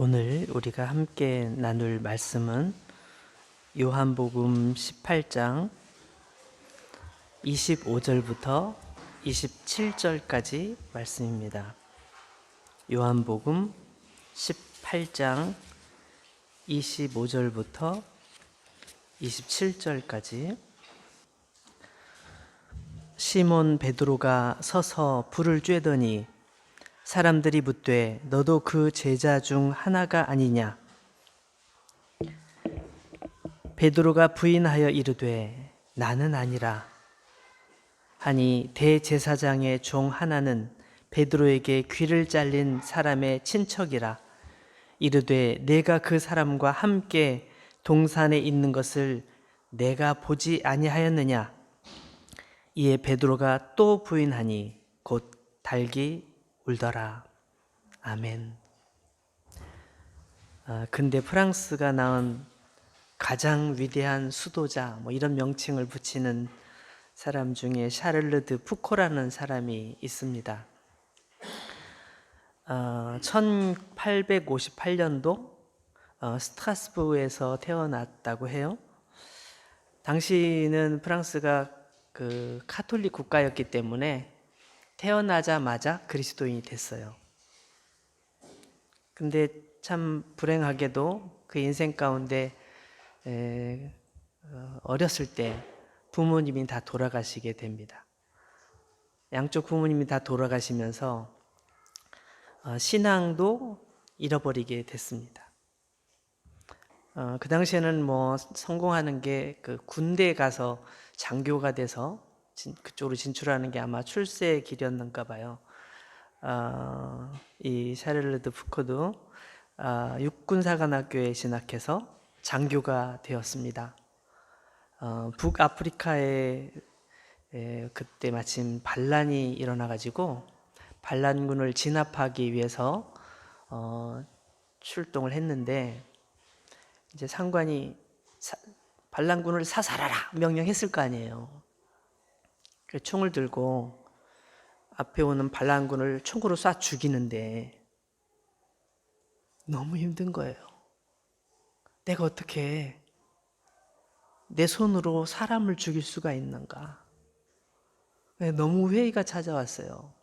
오늘 우리가 함께 나눌 말씀은 요한복음 18장 25절부터 27절까지 말씀입니다. 요한복음 18장 25절부터 27절까지. 시몬 베드로가 서서 불을 쬐더니 사람들이 묻되 너도 그 제자 중 하나가 아니냐? 베드로가 부인하여 이르되 나는 아니라 하니 대제사장의 종 하나는 베드로에게 귀를 잘린 사람의 친척이라 이르되 내가 그 사람과 함께 동산에 있는 것을 내가 보지 아니하였느냐? 이에 베드로가 또 부인하니 곧 닭이 울더라. 아멘. 근대 프랑스가 낳은 가장 위대한 수도자 이런 명칭을 붙이는 사람 중에 샤를르 드 푸코라는 사람이 있습니다. 1858년도 스트라스부르에서 태어났다고 해요. 당시는 프랑스가 그 카톨릭 국가였기 때문에 태어나자마자 그리스도인이 됐어요. 근데 참 불행하게도 그 인생 가운데 어렸을 때 부모님이 다 돌아가시게 됩니다. 양쪽 부모님이 다 돌아가시면서 신앙도 잃어버리게 됐습니다. 그 당시에는 성공하는 게 그 군대에 가서 장교가 돼서 그쪽으로 진출하는 게 아마 출세의 길이었는가 봐요. 이 샤를르 드 푸코도 육군사관학교에 진학해서 장교가 되었습니다. 북아프리카에 그때 마침 반란이 일어나가지고 반란군을 진압하기 위해서 출동을 했는데 이제 상관이 반란군을 사살하라 명령했을 거 아니에요. 그래서 총을 들고 앞에 오는 반란군을 총으로 쏴 죽이는데 너무 힘든 거예요. 내가 어떻게 내 손으로 사람을 죽일 수가 있는가? 너무 회의가 찾아왔어요.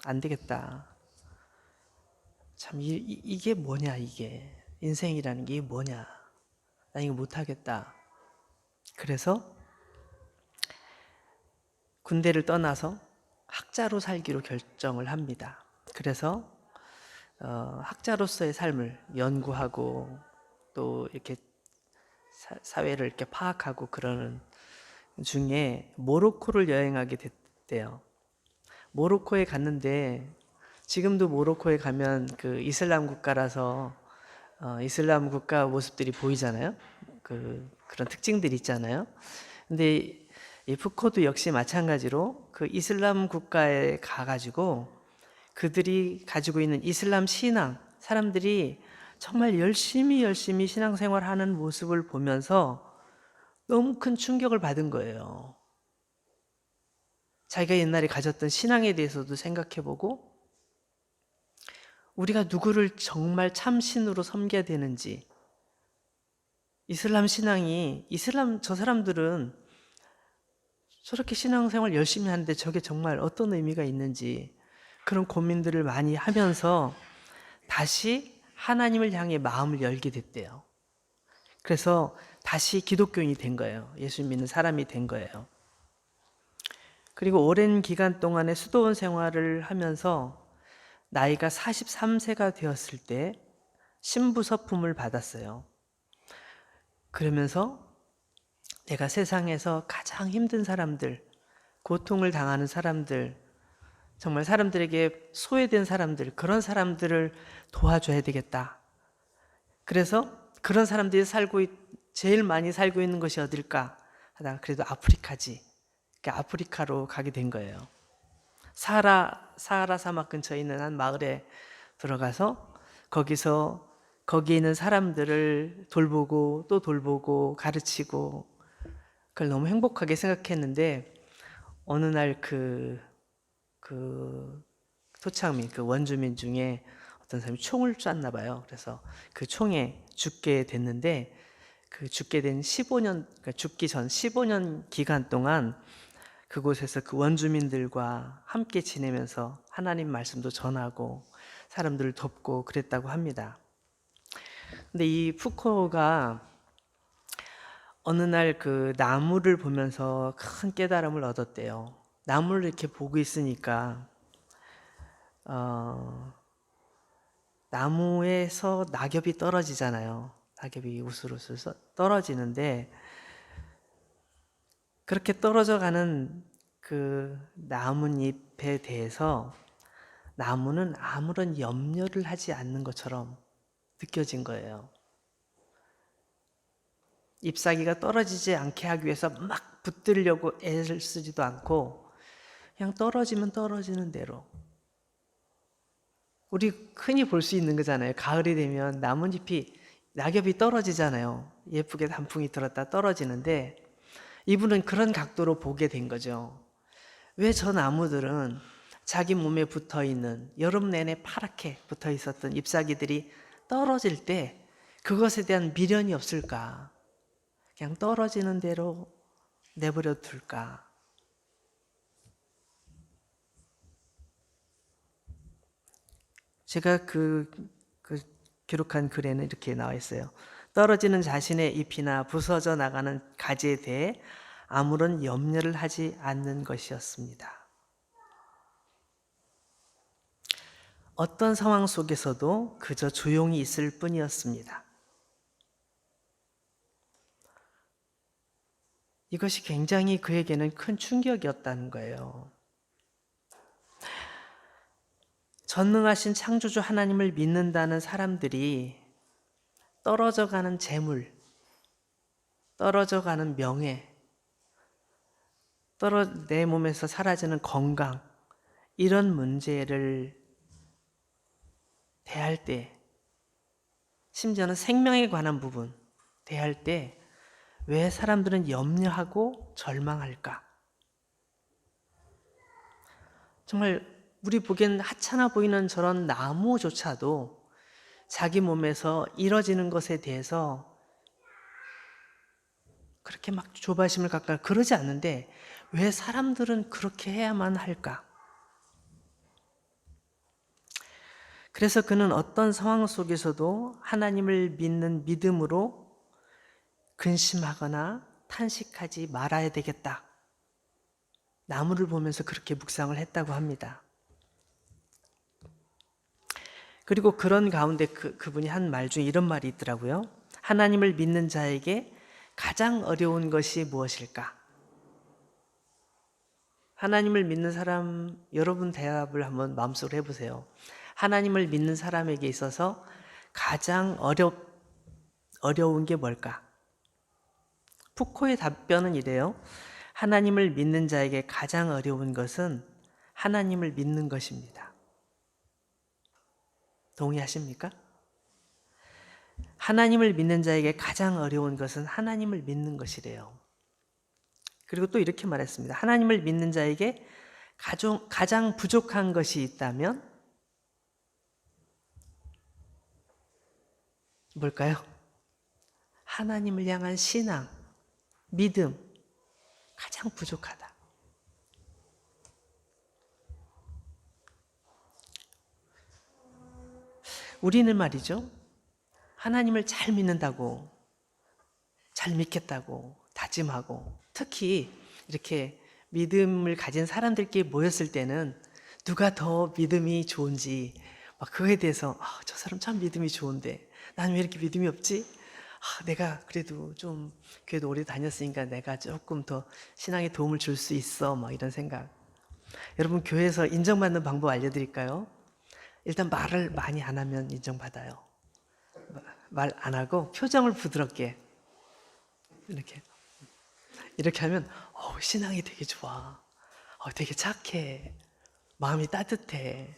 안 되겠다. 참 이게 뭐냐, 이게 인생이라는 게 뭐냐? 나 이거 못하겠다. 그래서 군대를 떠나서 학자로 살기로 결정을 합니다. 그래서 학자로서의 삶을 연구하고 또 이렇게 사회를 이렇게 파악하고 그러는 중에 모로코를 여행하게 됐대요. 모로코에 갔는데 지금도 모로코에 가면 그 이슬람 국가라서 이슬람 국가 모습들이 보이잖아요. 그런 특징들이 있잖아요. 근데 이 푸코도 역시 마찬가지로 그 이슬람 국가에 가가지고 그들이 가지고 있는 이슬람 신앙, 사람들이 정말 열심히 신앙생활하는 모습을 보면서 너무 큰 충격을 받은 거예요. 자기가 옛날에 가졌던 신앙에 대해서도 생각해보고 우리가 누구를 정말 참신으로 섬겨야 되는지, 이슬람 신앙이 저 사람들은 저렇게 신앙생활 열심히 하는데 저게 정말 어떤 의미가 있는지 그런 고민들을 많이 하면서 다시 하나님을 향해 마음을 열게 됐대요. 그래서 다시 기독교인이 된 거예요. 예수 믿는 사람이 된 거예요. 그리고 오랜 기간 동안의 수도원 생활을 하면서 나이가 43세가 되었을 때 신부 서품을 받았어요. 그러면서 내가 세상에서 가장 힘든 사람들, 고통을 당하는 사람들, 정말 사람들에게 소외된 사람들, 그런 사람들을 도와줘야 되겠다. 그래서 그런 사람들이 제일 많이 살고 있는 것이 어딜까 하다가 그래도 아프리카지. 그러니까 아프리카로 가게 된 거예요. 사하라 사막 근처에 있는 한 마을에 들어가서 거기에 있는 사람들을 돌보고 또 돌보고 가르치고 그걸 너무 행복하게 생각했는데 어느 날 그 토착민, 그 원주민 중에 어떤 사람이 총을 쐈나 봐요. 그래서 그 총에 죽게 됐는데 그 죽게 된 15년, 그러니까 죽기 전 15년 기간 동안 그곳에서 그 원주민들과 함께 지내면서 하나님 말씀도 전하고 사람들을 돕고 그랬다고 합니다. 근데 이 푸코가 어느 날 그 나무를 보면서 큰 깨달음을 얻었대요. 나무를 이렇게 보고 있으니까 나무에서 낙엽이 떨어지잖아요. 낙엽이 우슬우슬 떨어지는데 그렇게 떨어져 가는 그 나뭇잎에 대해서 나무는 아무런 염려를 하지 않는 것처럼 느껴진 거예요. 잎사귀가 떨어지지 않게 하기 위해서 막 붙들려고 애를 쓰지도 않고 그냥 떨어지면 떨어지는 대로. 우리 흔히 볼 수 있는 거잖아요. 가을이 되면 나뭇잎이 낙엽이 떨어지잖아요. 예쁘게 단풍이 들었다 떨어지는데 이분은 그런 각도로 보게 된 거죠. 왜 저 나무들은 자기 몸에 붙어 있는 여름 내내 파랗게 붙어 있었던 잎사귀들이 떨어질 때 그것에 대한 미련이 없을까? 그냥 떨어지는 대로 내버려 둘까? 제가 그 기록한 글에는 이렇게 나와 있어요. 떨어지는 자신의 잎이나 부서져 나가는 가지에 대해 아무런 염려를 하지 않는 것이었습니다. 어떤 상황 속에서도 그저 조용히 있을 뿐이었습니다. 이것이 굉장히 그에게는 큰 충격이었다는 거예요. 전능하신 창조주 하나님을 믿는다는 사람들이 떨어져가는 재물, 떨어져가는 명예, 내 몸에서 사라지는 건강, 이런 문제를 대할 때, 심지어는 생명에 관한 부분 대할 때 왜 사람들은 염려하고 절망할까? 정말 우리 보기엔 하찮아 보이는 저런 나무조차도 자기 몸에서 이뤄지는 것에 대해서 그렇게 막 조바심을 갖거나 그러지 않는데 왜 사람들은 그렇게 해야만 할까? 그래서 그는 어떤 상황 속에서도 하나님을 믿는 믿음으로 근심하거나 탄식하지 말아야 되겠다. 나무를 보면서 그렇게 묵상을 했다고 합니다. 그리고 그런 가운데 그분이 한 말 중에 이런 말이 있더라고요. 하나님을 믿는 자에게 가장 어려운 것이 무엇일까? 하나님을 믿는 사람, 여러분 대답을 한번 마음속으로 해보세요. 하나님을 믿는 사람에게 있어서 가장 어려운 게 뭘까? 푸코의 답변은 이래요. 하나님을 믿는 자에게 가장 어려운 것은 하나님을 믿는 것입니다. 동의하십니까? 하나님을 믿는 자에게 가장 어려운 것은 하나님을 믿는 것이래요. 그리고 또 이렇게 말했습니다. 하나님을 믿는 자에게 가장 부족한 것이 있다면 뭘까요? 하나님을 향한 신앙, 믿음, 가장 부족하다. 우리는 말이죠. 하나님을 잘 믿는다고, 잘 믿겠다고 다짐하고, 특히 이렇게 믿음을 가진 사람들끼리 모였을 때는 누가 더 믿음이 좋은지 막 그거에 대해서 저 사람 참 믿음이 좋은데 나는 왜 이렇게 믿음이 없지? 내가 그래도 좀 교회도 오래 다녔으니까 내가 조금 더 신앙에 도움을 줄 수 있어 막 이런 생각. 여러분 교회에서 인정받는 방법 알려드릴까요? 일단 말을 많이 안 하면 인정받아요. 말 안 하고 표정을 부드럽게 이렇게 하면 신앙이 되게 좋아. 되게 착해. 마음이 따뜻해.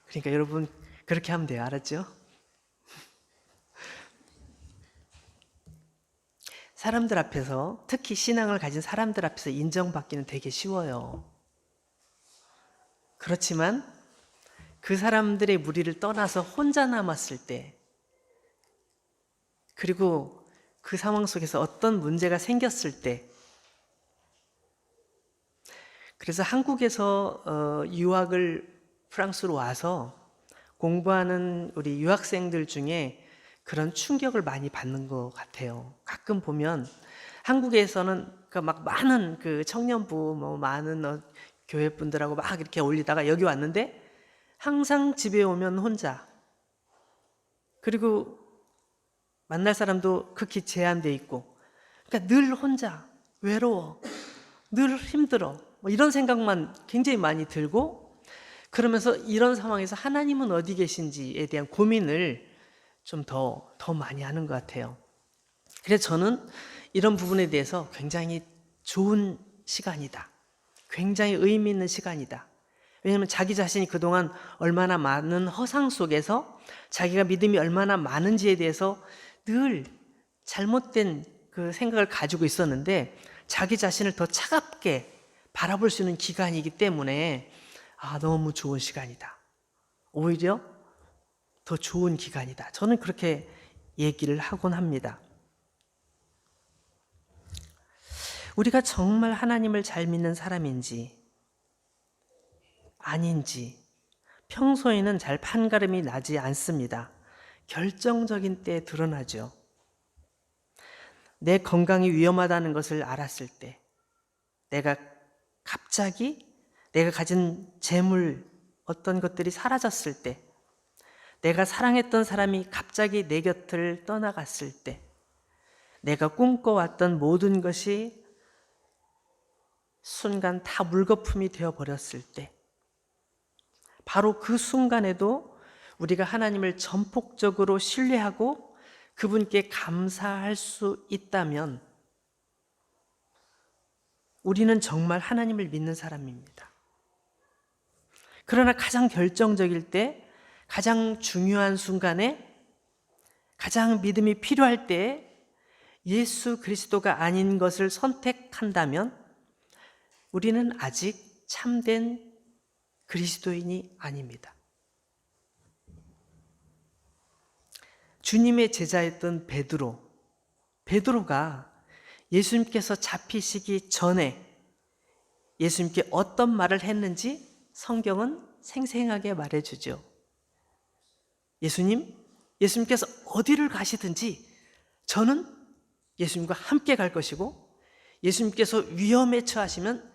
그러니까 여러분 그렇게 하면 돼요. 알았죠? 사람들 앞에서, 특히 신앙을 가진 사람들 앞에서 인정받기는 되게 쉬워요. 그렇지만 그 사람들의 무리를 떠나서 혼자 남았을 때, 그리고 그 상황 속에서 어떤 문제가 생겼을 때, 그래서 한국에서 유학을 프랑스로 와서 공부하는 우리 유학생들 중에 그런 충격을 많이 받는 것 같아요. 가끔 보면 한국에서는 막 많은 그 청년부, 많은 교회 분들하고 막 이렇게 어울리다가 여기 왔는데 항상 집에 오면 혼자, 그리고 만날 사람도 극히 제한돼 있고, 그러니까 늘 혼자, 외로워, 늘 힘들어, 이런 생각만 굉장히 많이 들고, 그러면서 이런 상황에서 하나님은 어디 계신지에 대한 고민을 좀 더 많이 하는 것 같아요. 그래서 저는 이런 부분에 대해서 굉장히 좋은 시간이다, 굉장히 의미 있는 시간이다. 왜냐하면 자기 자신이 그동안 얼마나 많은 허상 속에서 자기가 믿음이 얼마나 많은지에 대해서 늘 잘못된 그 생각을 가지고 있었는데, 자기 자신을 더 차갑게 바라볼 수 있는 기간이기 때문에 너무 좋은 시간이다, 오히려 더 좋은 기간이다, 저는 그렇게 얘기를 하곤 합니다. 우리가 정말 하나님을 잘 믿는 사람인지 아닌지 평소에는 잘 판가름이 나지 않습니다. 결정적인 때에 드러나죠. 내 건강이 위험하다는 것을 알았을 때, 내가 갑자기 내가 가진 재물 어떤 것들이 사라졌을 때, 내가 사랑했던 사람이 갑자기 내 곁을 떠나갔을 때, 내가 꿈꿔왔던 모든 것이 순간 다 물거품이 되어버렸을 때, 바로 그 순간에도 우리가 하나님을 전폭적으로 신뢰하고 그분께 감사할 수 있다면 우리는 정말 하나님을 믿는 사람입니다. 그러나 가장 결정적일 때, 가장 중요한 순간에, 가장 믿음이 필요할 때 예수 그리스도가 아닌 것을 선택한다면 우리는 아직 참된 그리스도인이 아닙니다. 주님의 제자였던 베드로가 예수님께서 잡히시기 전에 예수님께 어떤 말을 했는지 성경은 생생하게 말해주죠. 예수님께서 어디를 가시든지 저는 예수님과 함께 갈 것이고, 예수님께서 위험에 처하시면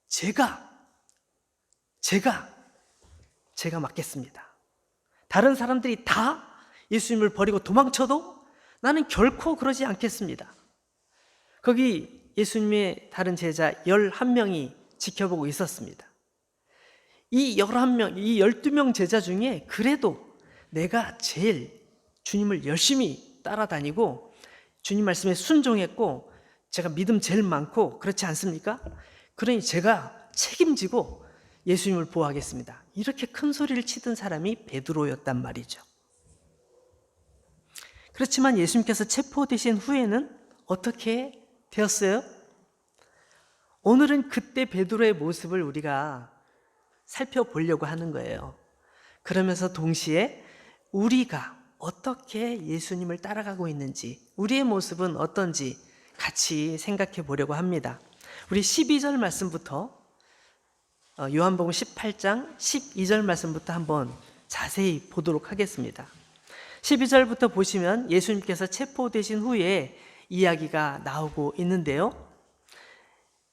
제가 맡겠습니다. 다른 사람들이 다 예수님을 버리고 도망쳐도 나는 결코 그러지 않겠습니다. 거기 예수님의 다른 제자 11명이 지켜보고 있었습니다. 이 11명, 이 12명 제자 중에 그래도 내가 제일 주님을 열심히 따라다니고 주님 말씀에 순종했고 제가 믿음 제일 많고 그렇지 않습니까? 그러니 제가 책임지고 예수님을 보호하겠습니다, 이렇게 큰 소리를 치던 사람이 베드로였단 말이죠. 그렇지만 예수님께서 체포되신 후에는 어떻게 되었어요? 오늘은 그때 베드로의 모습을 우리가 살펴보려고 하는 거예요. 그러면서 동시에 우리가 어떻게 예수님을 따라가고 있는지, 우리의 모습은 어떤지 같이 생각해 보려고 합니다. 우리 12절 말씀부터, 요한복음 18장 12절 말씀부터 한번 자세히 보도록 하겠습니다. 12절부터 보시면 예수님께서 체포되신 후에 이야기가 나오고 있는데요.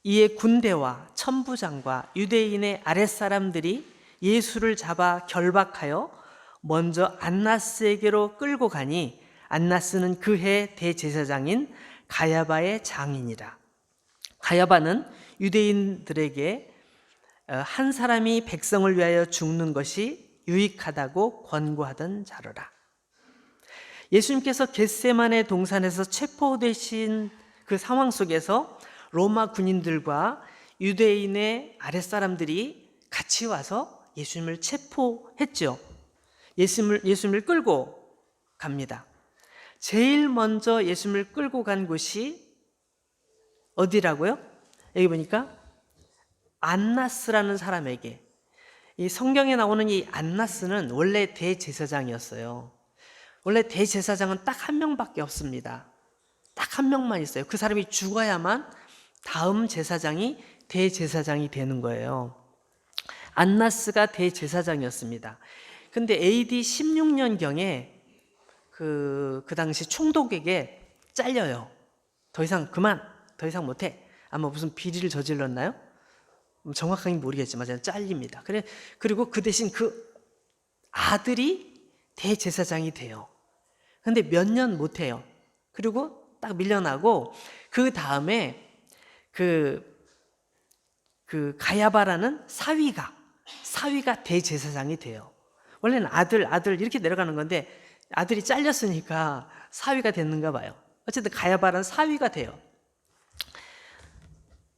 이에 군대와 천부장과 유대인의 아랫사람들이 예수를 잡아 결박하여 먼저 안나스에게로 끌고 가니 안나스는 그해 대제사장인 가야바의 장인이라. 가야바는 유대인들에게 한 사람이 백성을 위하여 죽는 것이 유익하다고 권고하던 자로라. 예수님께서 겟세마네 동산에서 체포되신 그 상황 속에서 로마 군인들과 유대인의 아랫사람들이 같이 와서 예수님을 체포했죠. 예수님을 끌고 갑니다. 제일 먼저 예수님을 끌고 간 곳이 어디라고요? 여기 보니까 안나스라는 사람에게, 이 성경에 나오는 이 안나스는 원래 대제사장이었어요. 원래 대제사장은 딱 한 명밖에 없습니다. 딱 한 명만 있어요. 그 사람이 죽어야만 다음 제사장이 대제사장이 되는 거예요. 안나스가 대제사장이었습니다. 근데 AD 16년경에 그 당시 총독에게 잘려요. 더 이상 그만, 더 이상 못해. 아마 무슨 비리를 저질렀나요? 정확하게 모르겠지만 잘립니다. 그리고 그 대신 그 아들이 대제사장이 돼요. 근데 몇 년 못해요. 그리고 딱 밀려나고 그 다음에 그 가야바라는 사위가 대제사장이 돼요. 원래는 아들 이렇게 내려가는 건데 아들이 잘렸으니까 사위가 됐는가 봐요. 어쨌든 가야바라는 사위가 돼요.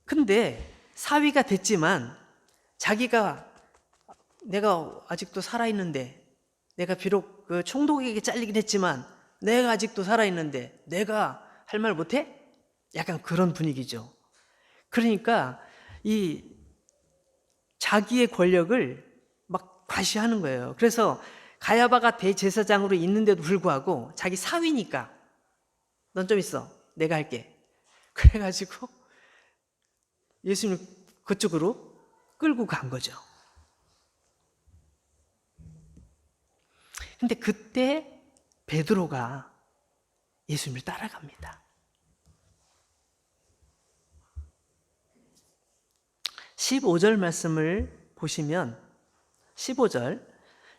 근데 사위가 됐지만 자기가 내가 아직도 살아있는데, 내가 비록 그 총독에게 잘리긴 했지만 내가 아직도 살아있는데 내가 할 말 못해? 약간 그런 분위기죠. 그러니까 이 자기의 권력을 막 과시하는 거예요. 그래서 가야바가 대제사장으로 있는데도 불구하고 자기 사위니까 넌 좀 있어, 내가 할게. 그래가지고 예수님을 그쪽으로 끌고 간 거죠. 근데 그때 베드로가 예수님을 따라갑니다. 15절 말씀을 보시면 15절,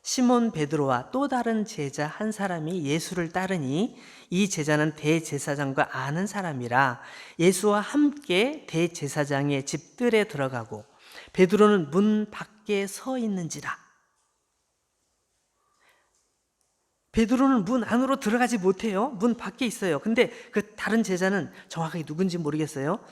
시몬 베드로와 또 다른 제자 한 사람이 예수를 따르니 이 제자는 대제사장과 아는 사람이라 예수와 함께 대제사장의 집들에 들어가고 베드로는 문 밖에 서 있는지라. 베드로는 문 안으로 들어가지 못해요. 문 밖에 있어요. 근데 그 다른 제자는 정확하게 누군지 모르겠어요.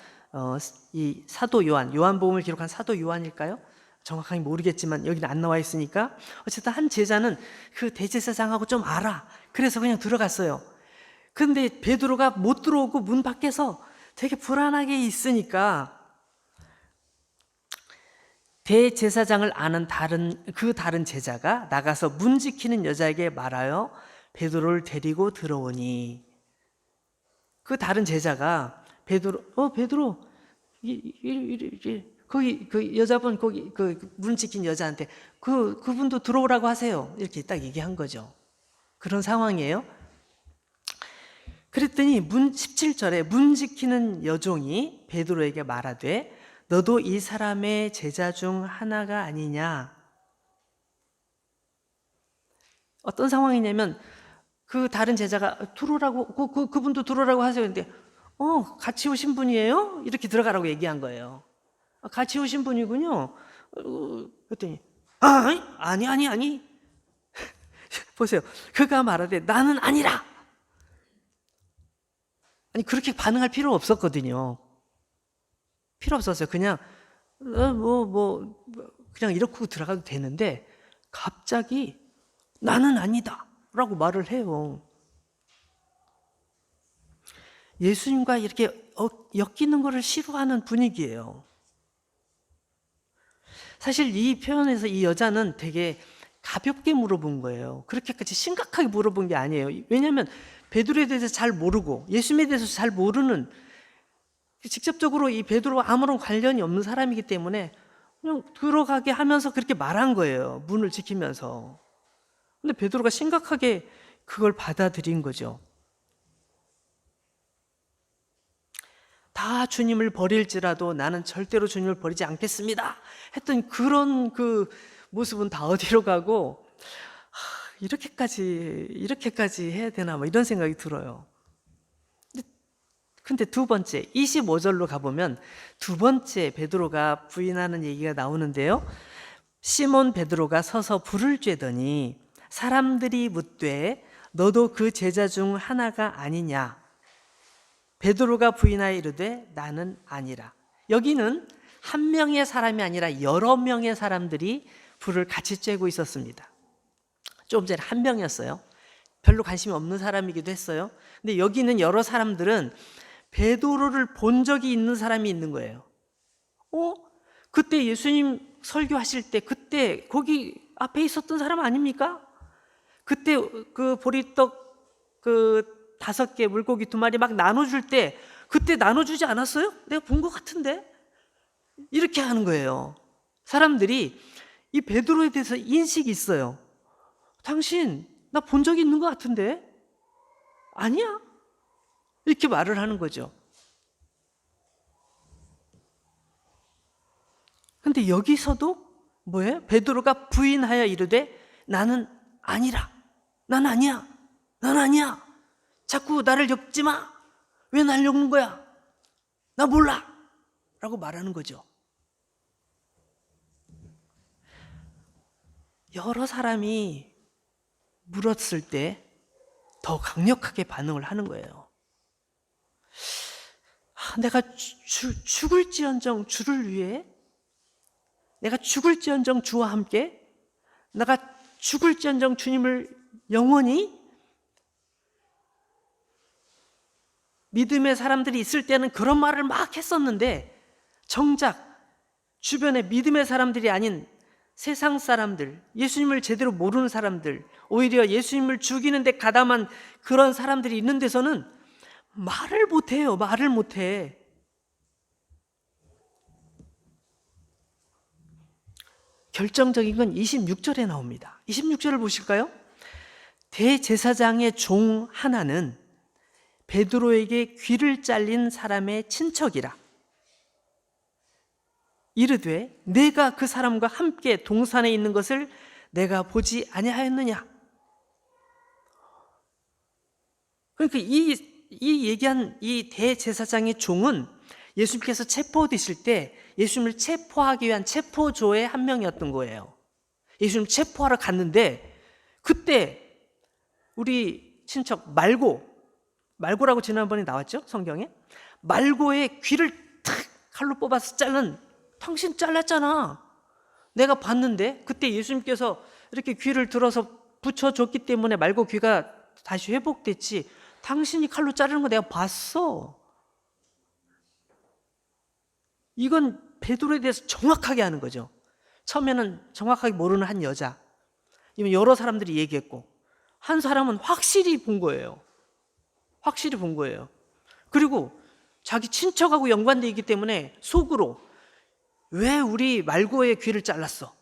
이 사도 요한복음을 기록한 사도 요한일까요? 정확하게 모르겠지만 여기는 안 나와 있으니까 어쨌든 한 제자는 그 대제사장하고 좀 알아. 그래서 그냥 들어갔어요. 근데 베드로가 못 들어오고 문 밖에서 되게 불안하게 있으니까 대제사장을 아는 다른 제자가 나가서 문 지키는 여자에게 말하여 베드로를 데리고 들어오니, 그 다른 제자가 베드로 거기 그 여자분, 거기 그 문 지킨 여자한테 그분도 들어오라고 하세요. 이렇게 딱 얘기한 거죠. 그런 상황이에요. 그랬더니 17절에 문 지키는 여종이 베드로에게 말하되 너도 이 사람의 제자 중 하나가 아니냐. 어떤 상황이냐면 그 다른 제자가 들어오라고, 그분도 들어오라고 하세요. 근데 같이 오신 분이에요? 이렇게 들어가라고 얘기한 거예요. 같이 오신 분이군요. 그랬더니 아니 보세요. 그가 말하되 나는 아니라. 아니 그렇게 반응할 필요 없었거든요. 필요 없었어요. 그냥 그냥 이렇게 들어가도 되는데 갑자기 나는 아니다 라고 말을 해요. 예수님과 이렇게 엮이는 것을 싫어하는 분위기예요. 사실 이 표현에서 이 여자는 되게 가볍게 물어본 거예요. 그렇게까지 심각하게 물어본 게 아니에요. 왜냐하면 베드로에 대해서 잘 모르고 예수님에 대해서 잘 모르는, 직접적으로 이 베드로와 아무런 관련이 없는 사람이기 때문에 그냥 들어가게 하면서 그렇게 말한 거예요. 문을 지키면서. 근데 베드로가 심각하게 그걸 받아들인 거죠. 다 주님을 버릴지라도 나는 절대로 주님을 버리지 않겠습니다 했던 그런 그 모습은 다 어디로 가고, 이렇게까지 해야 되나 이런 생각이 들어요. 근데 두 번째 25절로 가보면 두 번째 베드로가 부인하는 얘기가 나오는데요. 시몬 베드로가 서서 불을 쬐더니 사람들이 묻되 너도 그 제자 중 하나가 아니냐. 베드로가 부인하여 이르되 나는 아니라. 여기는 한 명의 사람이 아니라 여러 명의 사람들이 불을 같이 쬐고 있었습니다. 조금 전에 한 명이었어요. 별로 관심이 없는 사람이기도 했어요. 근데 여기는 여러 사람들은 베드로를 본 적이 있는 사람이 있는 거예요. 그때 예수님 설교하실 때 그때 거기 앞에 있었던 사람 아닙니까? 그때 그 보리떡 그 5개 물고기 2마리 막 나눠줄 때 그때 나눠주지 않았어요? 내가 본 것 같은데? 이렇게 하는 거예요. 사람들이 이 베드로에 대해서 인식이 있어요. 당신 나 본 적 있는 것 같은데? 아니야? 이렇게 말을 하는 거죠. 근데 여기서도 뭐예요? 베드로가 부인하여 이르되 나는 아니라. 난 아니야. 난 아니야. 자꾸 나를 엮지 마. 왜 날 엮는 거야? 나 몰라. 라고 말하는 거죠. 여러 사람이 물었을 때 더 강력하게 반응을 하는 거예요. 내가 죽을지언정 주를 위해, 내가 죽을지언정 주와 함께, 내가 죽을지언정 주님을 영원히, 믿음의 사람들이 있을 때는 그런 말을 막 했었는데 정작 주변에 믿음의 사람들이 아닌 세상 사람들, 예수님을 제대로 모르는 사람들, 오히려 예수님을 죽이는데 가담한 그런 사람들이 있는 데서는 말을 못해요. 말을 못해. 결정적인 건 26절에 나옵니다. 26절을 보실까요? 대제사장의 종 하나는 베드로에게 귀를 잘린 사람의 친척이라. 이르되 내가 그 사람과 함께 동산에 있는 것을 내가 보지 아니하였느냐. 그러니까 이 얘기한 이 대제사장의 종은 예수님께서 체포되실 때 예수님을 체포하기 위한 체포조의 한 명이었던 거예요. 예수님 체포하러 갔는데 그때 우리 친척 말고라고 지난번에 나왔죠? 성경에. 말고의 귀를 탁 칼로 뽑아서 자른, 당신 잘랐잖아. 내가 봤는데 그때 예수님께서 이렇게 귀를 들어서 붙여줬기 때문에 말고 귀가 다시 회복됐지. 당신이 칼로 자르는 거 내가 봤어. 이건 베드로에 대해서 정확하게 하는 거죠. 처음에는 정확하게 모르는 한 여자, 여러 사람들이 얘기했고 한 사람은 확실히 본 거예요. 확실히 본 거예요. 그리고 자기 친척하고 연관되어 있기 때문에 속으로 왜 우리 말고의 귀를 잘랐어?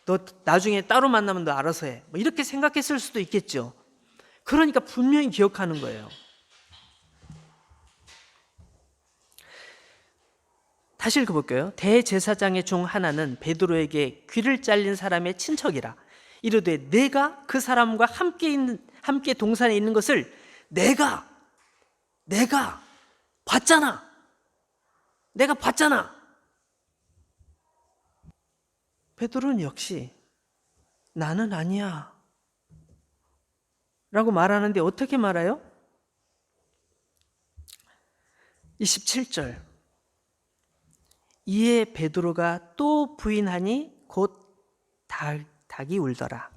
너 나중에 따로 만나면 너 알아서 해. 뭐 이렇게 생각했을 수도 있겠죠. 그러니까 분명히 기억하는 거예요. 다시 읽어볼게요. 대제사장의 종 하나는 베드로에게 귀를 잘린 사람의 친척이라. 이르되 내가 그 사람과 함께 동산에 있는 것을 내가 봤잖아. 내가 봤잖아. 베드로는 역시 나는 아니야 라고 말하는데 어떻게 말해요? 27절. 이에 베드로가 또 부인하니 곧 닭이 울더라.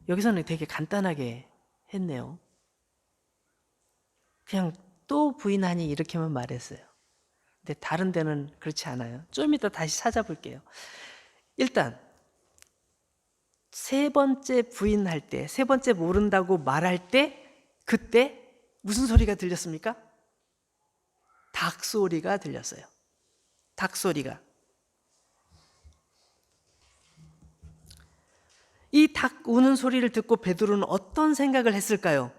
여기서는 되게 간단하게 했네요. 그냥 또 부인하니 이렇게만 말했어요. 근데 다른 데는 그렇지 않아요. 좀 이따 다시 찾아볼게요. 일단 세 번째 부인할 때, 세 번째 모른다고 말할 때 그때 무슨 소리가 들렸습니까? 닭 소리가 들렸어요. 닭 소리가. 이 닭 우는 소리를 듣고 베드로는 어떤 생각을 했을까요?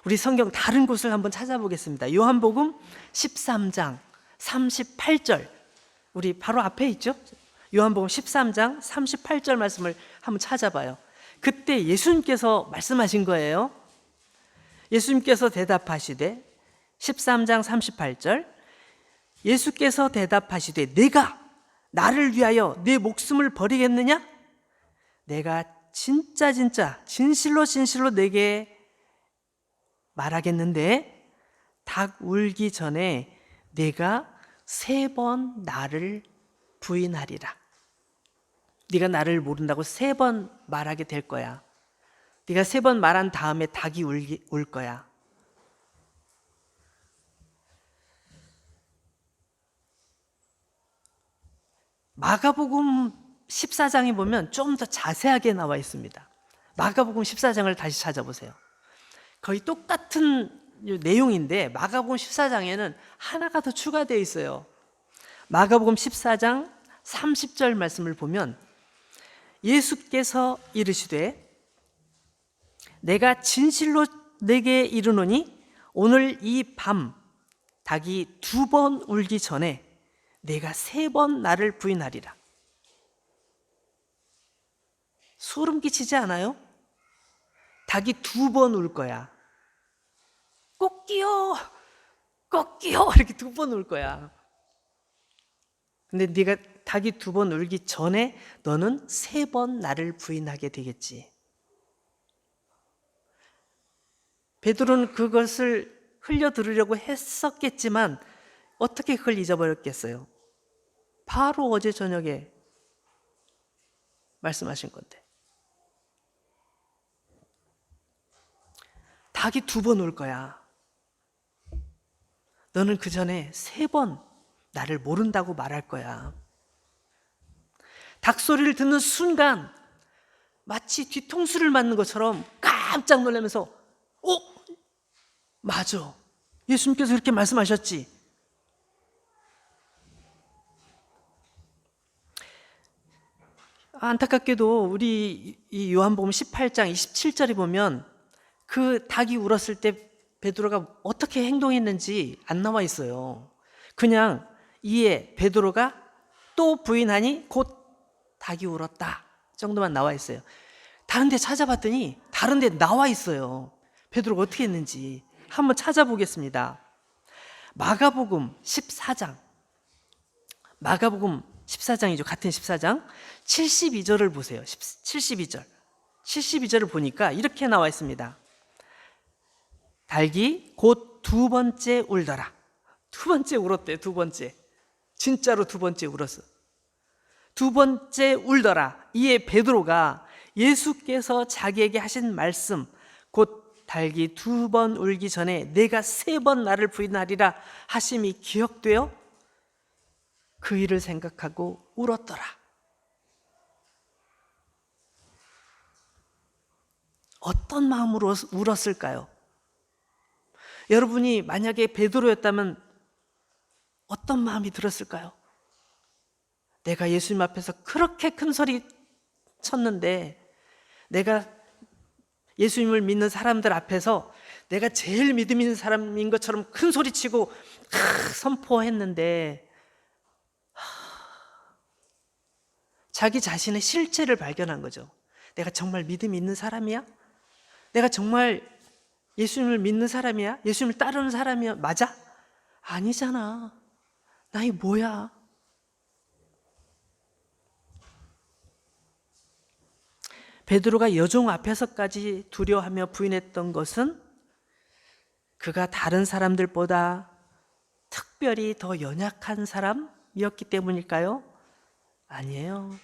우리 성경 다른 곳을 한번 찾아보겠습니다. 요한복음 13장 38절. 우리 바로 앞에 있죠? 요한복음 13장 38절 말씀을 한번 찾아봐요. 그때 예수님께서 말씀하신 거예요. 예수님께서 대답하시되 13장 38절. 예수께서 대답하시되 내가 나를 위하여 내 목숨을 버리겠느냐? 내가 진짜 진실로 내게 말하겠는데 닭 울기 전에 내가 3번 나를 부인하리라. 네가 나를 모른다고 3번 말하게 될 거야. 네가 3번 말한 다음에 닭이 울 거야. 마가복음 14장에 보면 좀 더 자세하게 나와 있습니다. 마가복음 14장을 다시 찾아보세요. 거의 똑같은 내용인데 마가복음 14장에는 하나가 더 추가되어 있어요. 마가복음 14장 30절 말씀을 보면 예수께서 이르시되 내가 진실로 내게 이르노니 오늘 이 밤 닭이 2번 울기 전에 내가 3번 나를 부인하리라. 소름 끼치지 않아요? 닭이 2번 울 거야. 꼭기요, 꼭기요 이렇게 2번 울 거야. 근데 네가 닭이 2번 울기 전에 너는 3번 나를 부인하게 되겠지. 베드로는 그것을 흘려 들으려고 했었겠지만 어떻게 그걸 잊어버렸겠어요? 바로 어제 저녁에 말씀하신 건데. 닭이 2번 울 거야. 너는 그 전에 3번 나를 모른다고 말할 거야. 닭 소리를 듣는 순간 마치 뒤통수를 맞는 것처럼 깜짝 놀라면서 맞아. 예수님께서 그렇게 말씀하셨지. 안타깝게도 우리 이 요한복음 18장 27절에 보면 그 닭이 울었을 때 베드로가 어떻게 행동했는지 안 나와 있어요. 그냥 이에 베드로가 또 부인하니 곧 닭이 울었다 정도만 나와 있어요. 다른 데 찾아봤더니 다른 데 나와 있어요. 베드로가 어떻게 했는지 한번 찾아보겠습니다. 마가복음 14장, 마가복음 14장이죠. 같은 14장 72절을 보세요. 72절을 보니까 이렇게 나와 있습니다. 닭이 곧 2번째 울더라. 2번째 울었대. 2번째. 진짜로 2번째 울었어. 2번째 울더라. 이에 베드로가 예수께서 자기에게 하신 말씀, 곧 닭이 2번 울기 전에 내가 3번 나를 부인하리라 하심이 기억되어 그 일을 생각하고 울었더라. 어떤 마음으로 울었을까요? 여러분이 만약에 베드로였다면 어떤 마음이 들었을까요? 내가 예수님 앞에서 그렇게 큰 소리 쳤는데, 내가 예수님을 믿는 사람들 앞에서 내가 제일 믿음 있는 사람인 것처럼 큰 소리 치고 선포했는데 자기 자신의 실체를 발견한 거죠. 내가 정말 믿음이 있는 사람이야? 내가 정말 예수님을 믿는 사람이야? 예수님을 따르는 사람이야? 맞아? 아니잖아. 나 이 뭐야? 베드로가 여종 앞에서까지 두려워하며 부인했던 것은 그가 다른 사람들보다 특별히 더 연약한 사람이었기 때문일까요? 아니에요.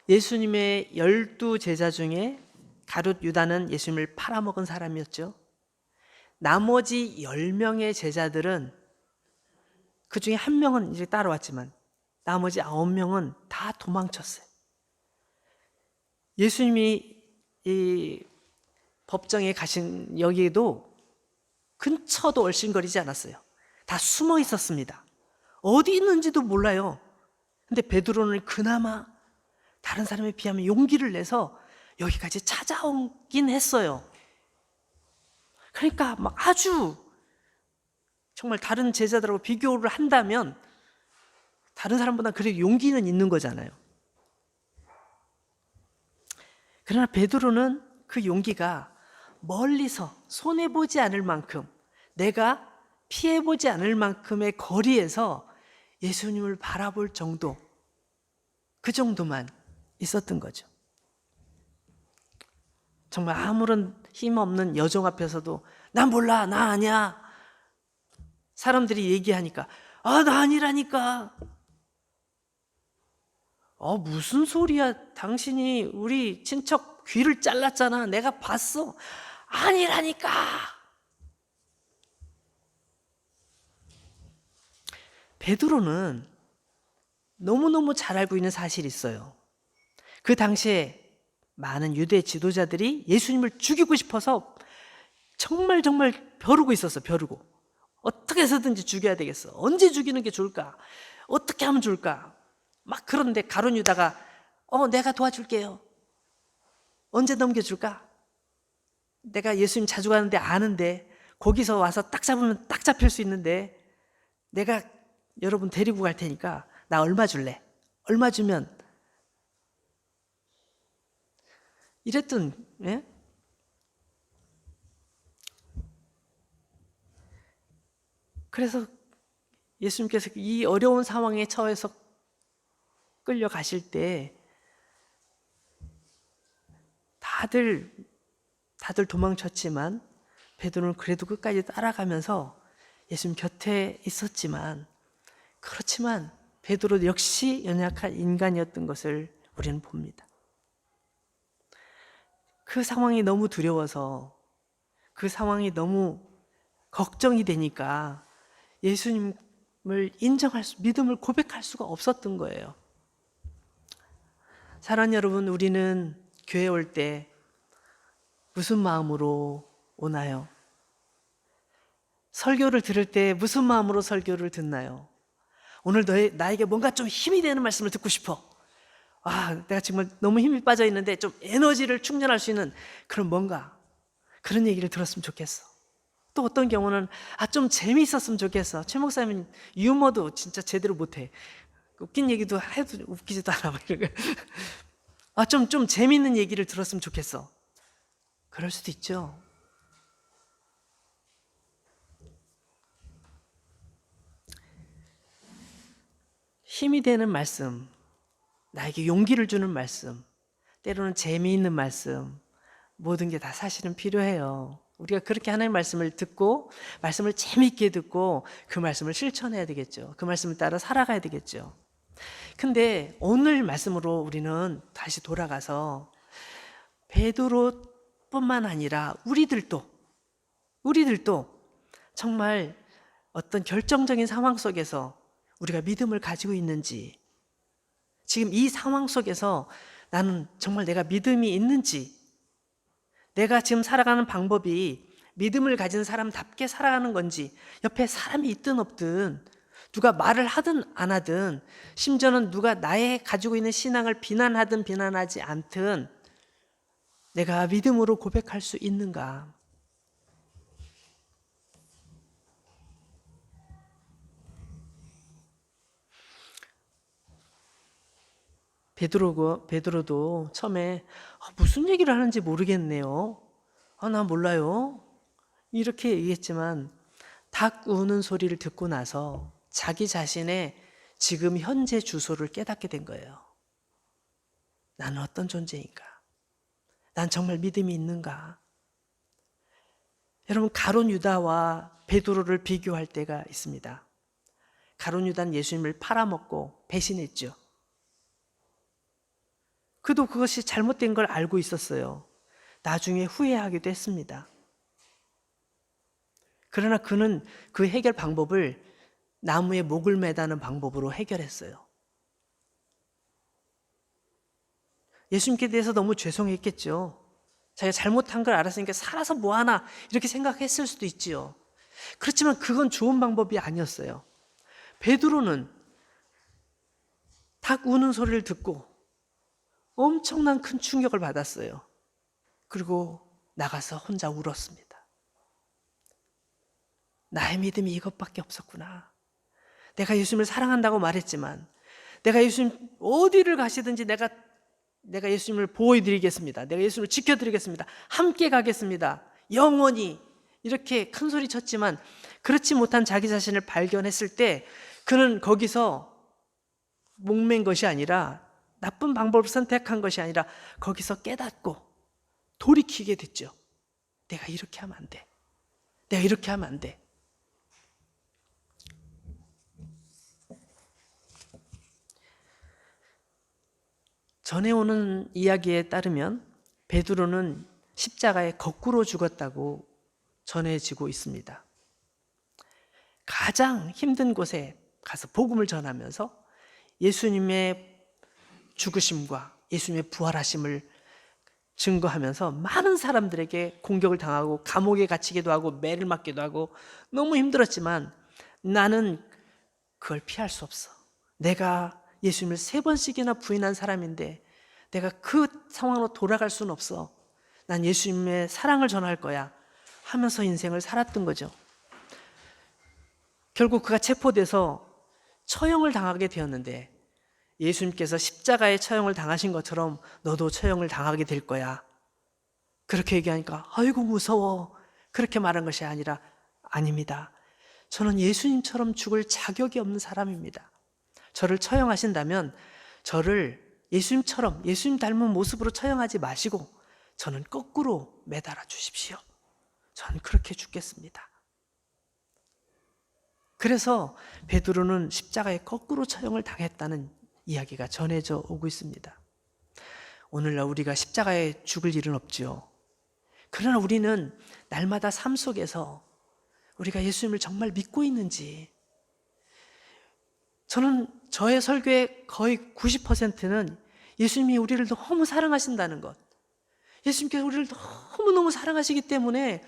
예수님의 12제자 중에 가룟 유다는 예수님을 팔아먹은 사람이었죠. 나머지 10명의 제자들은 그 중에 1명은 이제 따라왔지만 나머지 9명은 다 도망쳤어요. 예수님이 이 법정에 가신 여기에도 근처도 얼씬거리지 않았어요. 다 숨어 있었습니다. 어디 있는지도 몰라요. 근데 베드로는 그나마 다른 사람에 비하면 용기를 내서 여기까지 찾아오긴 했어요. 그러니까 막 아주 정말 다른 제자들하고 비교를 한다면 다른 사람보다 그래도 용기는 있는 거잖아요. 그러나 베드로는 그 용기가 멀리서 손해보지 않을 만큼, 내가 피해보지 않을 만큼의 거리에서 예수님을 바라볼 정도, 그 정도만 있었던 거죠. 정말 아무런 힘없는 여종 앞에서도 난 몰라, 나 아니야. 사람들이 얘기하니까 나 아니라니까. 무슨 소리야. 당신이 우리 친척 귀를 잘랐잖아. 내가 봤어. 아니라니까. 베드로는 너무너무 잘 알고 있는 사실이 있어요. 그 당시에 많은 유대 지도자들이 예수님을 죽이고 싶어서 정말 벼르고 있었어. 벼르고 어떻게 해서든지 죽여야 되겠어. 언제 죽이는 게 좋을까? 어떻게 하면 좋을까? 막 그런데 가룟 유다가 내가 도와줄게요. 언제 넘겨줄까? 내가 예수님 자주 가는데 아는데, 거기서 와서 딱 잡으면 딱 잡힐 수 있는데, 내가 여러분 데리고 갈 테니까 나 얼마 줄래? 얼마 주면? 이랬던, 예? 그래서 예수님께서 이 어려운 상황에 처해서 끌려가실 때 다들 도망쳤지만 베드로는 그래도 끝까지 따라가면서 예수님 곁에 있었지만, 그렇지만 베드로 역시 연약한 인간이었던 것을 우리는 봅니다. 그 상황이 너무 두려워서, 그 상황이 너무 걱정이 되니까 예수님을 믿음을 고백할 수가 없었던 거예요. 사랑하는 여러분, 우리는 교회 올 때 무슨 마음으로 오나요? 설교를 들을 때 무슨 마음으로 설교를 듣나요? 오늘 나에게 뭔가 좀 힘이 되는 말씀을 듣고 싶어. 내가 정말 너무 힘이 빠져 있는데 좀 에너지를 충전할 수 있는 그런 얘기를 들었으면 좋겠어. 또 어떤 경우는 좀 재미있었으면 좋겠어. 최 목사님은 유머도 진짜 제대로 못해. 웃긴 얘기도 해도 웃기지도 않아. 좀 재미있는 얘기를 들었으면 좋겠어. 그럴 수도 있죠. 힘이 되는 말씀, 나에게 용기를 주는 말씀, 때로는 재미있는 말씀, 모든 게 다 사실은 필요해요. 우리가 그렇게 하나님의 말씀을 듣고, 말씀을 재미있게 듣고 그 말씀을 실천해야 되겠죠. 그 말씀을 따라 살아가야 되겠죠. 근데 오늘 말씀으로 우리는 다시 돌아가서 베드로뿐만 아니라 우리들도 정말 어떤 결정적인 상황 속에서 우리가 믿음을 가지고 있는지, 지금 이 상황 속에서 나는 정말 내가 믿음이 있는지, 내가 지금 살아가는 방법이 믿음을 가진 사람답게 살아가는 건지, 옆에 사람이 있든 없든, 누가 말을 하든 안 하든, 심지어는 누가 나의 가지고 있는 신앙을 비난하든 비난하지 않든 내가 믿음으로 고백할 수 있는가? 베드로도 처음에 무슨 얘기를 하는지 모르겠네요. 나 몰라요. 이렇게 얘기했지만 닭 우는 소리를 듣고 나서 자기 자신의 지금 현재 주소를 깨닫게 된 거예요. 나는 어떤 존재인가? 난 정말 믿음이 있는가? 여러분, 가룟 유다와 베드로를 비교할 때가 있습니다. 가룟 유다는 예수님을 팔아먹고 배신했죠. 그도 그것이 잘못된 걸 알고 있었어요. 나중에 후회하기도 했습니다. 그러나 그는 그 해결 방법을 나무에 목을 매다는 방법으로 해결했어요. 예수님께 대해서 너무 죄송했겠죠. 자기가 잘못한 걸 알았으니까 살아서 뭐하나 이렇게 생각했을 수도 있지요. 그렇지만 그건 좋은 방법이 아니었어요. 베드로는 닭 우는 소리를 듣고 엄청난 큰 충격을 받았어요. 그리고 나가서 혼자 울었습니다. 나의 믿음이 이것밖에 없었구나. 내가 예수님을 사랑한다고 말했지만, 내가 예수님 어디를 가시든지 내가 예수님을 보호해드리겠습니다. 내가 예수님을 지켜드리겠습니다. 함께 가겠습니다. 영원히. 이렇게 큰 소리 쳤지만 그렇지 못한 자기 자신을 발견했을 때 그는 거기서 목맨 것이 아니라, 나쁜 방법을 선택한 것이 아니라 거기서 깨닫고 돌이키게 됐죠. 내가 이렇게 하면 안 돼. 내가 이렇게 하면 안 돼. 전해오는 이야기에 따르면 베드로는 십자가에 거꾸로 죽었다고 전해지고 있습니다. 가장 힘든 곳에 가서 복음을 전하면서 예수님의 죽으심과 예수님의 부활하심을 증거하면서 많은 사람들에게 공격을 당하고 감옥에 갇히기도 하고 매를 맞기도 하고 너무 힘들었지만 나는 그걸 피할 수 없어. 내가 예수님을 3번씩이나 부인한 사람인데 내가 그 상황으로 돌아갈 수는 없어. 난 예수님의 사랑을 전할 거야 하면서 인생을 살았던 거죠. 결국 그가 체포돼서 처형을 당하게 되었는데 예수님께서 십자가에 처형을 당하신 것처럼 너도 처형을 당하게 될 거야. 그렇게 얘기하니까 아이고 무서워. 그렇게 말한 것이 아니라 아닙니다. 저는 예수님처럼 죽을 자격이 없는 사람입니다. 저를 처형하신다면 저를 예수님처럼 예수님 닮은 모습으로 처형하지 마시고 저는 거꾸로 매달아 주십시오. 저는 그렇게 죽겠습니다. 그래서 베드로는 십자가에 거꾸로 처형을 당했다는 이야기가 전해져 오고 있습니다. 오늘날 우리가 십자가에 죽을 일은 없지요. 그러나 우리는 날마다 삶 속에서 우리가 예수님을 정말 믿고 있는지, 저는 저의 설교의 거의 90%는 예수님이 우리를 너무 사랑하신다는 것, 예수님께서 우리를 너무너무 사랑하시기 때문에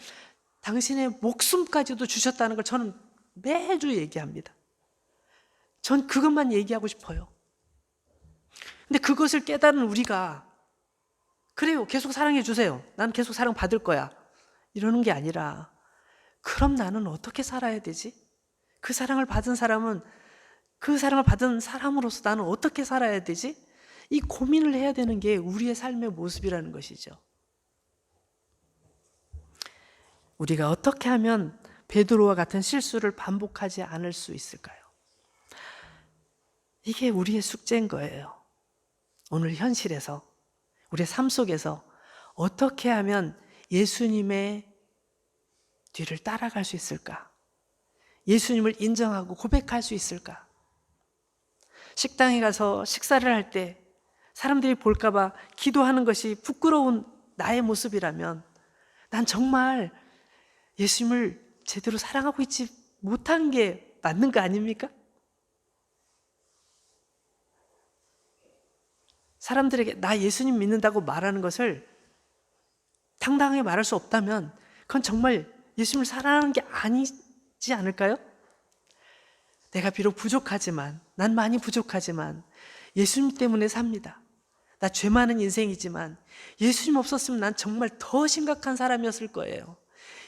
당신의 목숨까지도 주셨다는 걸 저는 매주 얘기합니다. 전 그것만 얘기하고 싶어요. 근데 그것을 깨달은 우리가 그래요, 계속 사랑해 주세요, 난 계속 사랑받을 거야, 이러는 게 아니라 그럼 나는 어떻게 살아야 되지? 그 사랑을 받은 사람은 그 사랑을 받은 사람으로서 나는 어떻게 살아야 되지? 이 고민을 해야 되는 게 우리의 삶의 모습이라는 것이죠. 우리가 어떻게 하면 베드로와 같은 실수를 반복하지 않을 수 있을까요? 이게 우리의 숙제인 거예요. 오늘 현실에서, 우리의 삶 속에서 어떻게 하면 예수님의 뒤를 따라갈 수 있을까? 예수님을 인정하고 고백할 수 있을까? 식당에 가서 식사를 할 때 사람들이 볼까봐 기도하는 것이 부끄러운 나의 모습이라면 난 정말 예수님을 제대로 사랑하고 있지 못한 게 맞는 거 아닙니까? 사람들에게 나 예수님 믿는다고 말하는 것을 당당하게 말할 수 없다면 그건 정말 예수님을 사랑하는 게 아니지 않을까요? 내가 비록 부족하지만, 난 많이 부족하지만 예수님 때문에 삽니다. 나 죄 많은 인생이지만 예수님 없었으면 난 정말 더 심각한 사람이었을 거예요.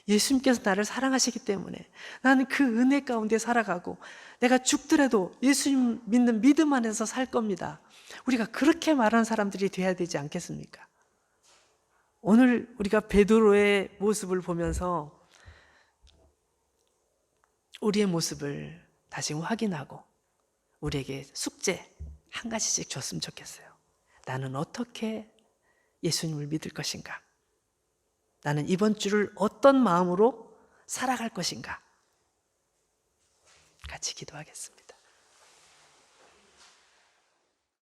예수님께서 나를 사랑하시기 때문에 나는 그 은혜 가운데 살아가고 내가 죽더라도 예수님 믿는 믿음 안에서 살 겁니다. 우리가 그렇게 말하는 사람들이 돼야 되지 않겠습니까? 오늘 우리가 베드로의 모습을 보면서 우리의 모습을 다시 확인하고 우리에게 숙제 한 가지씩 줬으면 좋겠어요. 나는 어떻게 예수님을 믿을 것인가? 나는 이번 주를 어떤 마음으로 살아갈 것인가? 같이 기도하겠습니다.